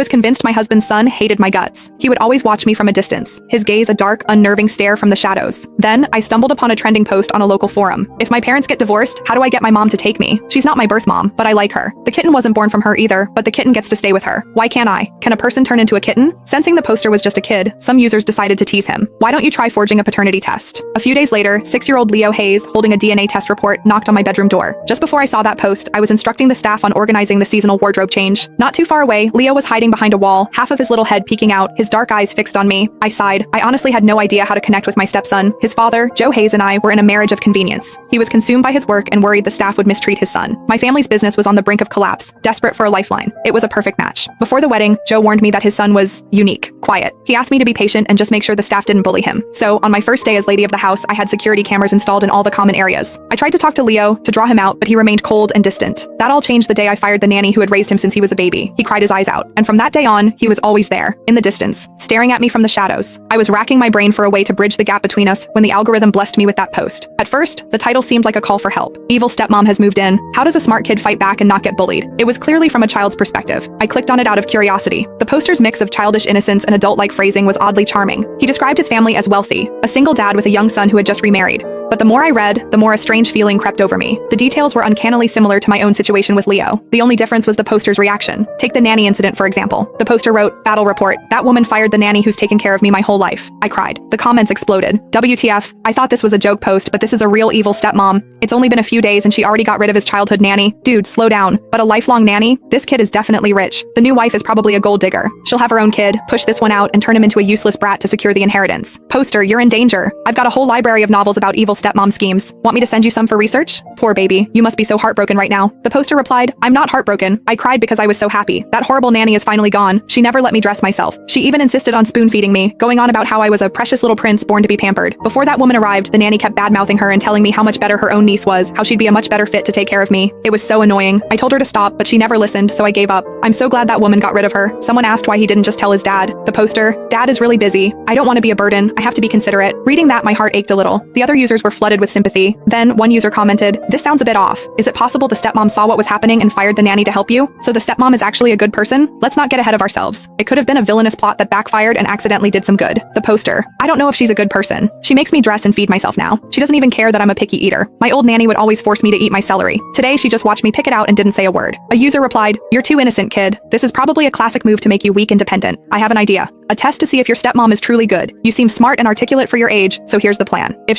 was convinced my husband's son hated my guts. He would always watch me from a distance, his gaze a dark, unnerving stare from the shadows. Then, I stumbled upon a trending post on a local forum. If my parents get divorced, how do I get my mom to take me? She's not my birth mom, but I like her. The kitten wasn't born from her either, but the kitten gets to stay with her. Why can't I? Can a person turn into a kitten? Sensing the poster was just a kid, some users decided to tease him. Why don't you try forging a paternity test? A few days later, 6-year-old Leo Hayes, holding a DNA test report, knocked on my bedroom door. Just before I saw that post, I was instructing the staff on organizing the seasonal wardrobe change. Not too far away, Leo was hiding behind a wall, half of his little head peeking out, his dark eyes fixed on me. I sighed. I honestly had no idea how to connect with my stepson. His father, Joe Hayes, and I were in a marriage of convenience. He was consumed by his work and worried the staff would mistreat his son. My family's business was on the brink of collapse, desperate for a lifeline. It was a perfect match. Before the wedding, Joe warned me that his son was unique, quiet. He asked me to be patient and just make sure the staff didn't bully him. So, on my first day as lady of the house, I had security cameras installed in all the common areas. I tried to talk to Leo, to draw him out, but he remained cold and distant. That all changed the day I fired the nanny who had raised him since he was a baby. He cried his eyes out. And from that day on, he was always there, in the distance, staring at me from the shadows. I was racking my brain for a way to bridge the gap between us when the algorithm blessed me with that post. At first, the title seemed like a call for help. Evil stepmom has moved in. How does a smart kid fight back and not get bullied? It was clearly from a child's perspective. I clicked on it out of curiosity. The poster's mix of childish innocence and adult-like phrasing was oddly charming. He described his family as wealthy, a single dad with a young son who had just remarried. But the more I read, the more a strange feeling crept over me. The details were uncannily similar to my own situation with Leo. The only difference was the poster's reaction. Take the nanny incident, for example. The poster wrote, "Battle report. That woman fired the nanny who's taken care of me my whole life." I cried. The comments exploded. WTF, I thought this was a joke post, but this is a real evil stepmom. It's only been a few days and she already got rid of his childhood nanny. Dude, slow down. But a lifelong nanny? This kid is definitely rich. The new wife is probably a gold digger. She'll have her own kid, push this one out, and turn him into a useless brat to secure the inheritance. Poster, you're in danger. I've got a whole library of novels about evil stepmom schemes. Want me to send you some for research? Poor baby, you must be so heartbroken right now. The poster replied, "I'm not heartbroken. I cried because I was so happy. That horrible nanny is finally gone. She never let me dress myself. She even insisted on spoon-feeding me, going on about how I was a precious little prince born to be pampered. Before that woman arrived, the nanny kept bad-mouthing her and telling me how much better her own niece was, how she'd be a much better fit to take care of me. It was so annoying. I told her to stop, but she never listened, so I gave up. I'm so glad that woman got rid of her." Someone asked why he didn't just tell his dad. The poster, "Dad is really busy. I don't want to be a burden. I have to be considerate." Reading that, my heart ached a little. The other users were flooded with sympathy. Then, one user commented, "This sounds a bit off. Is it possible the stepmom saw what was happening and fired the nanny to help you? So the stepmom is actually a good person? Let's not get ahead of ourselves. It could have been a villainous plot that backfired and accidentally did some good." The poster, "I don't know if she's a good person. She makes me dress and feed myself now. She doesn't even care that I'm a picky eater. My old nanny would always force me to eat my celery. Today she just watched me pick it out and didn't say a word." A user replied, "You're too innocent, kid. This is probably a classic move to make you weak and dependent. I have an idea. A test to see if your stepmom is truly good. You seem smart and articulate for your age, so here's the plan. If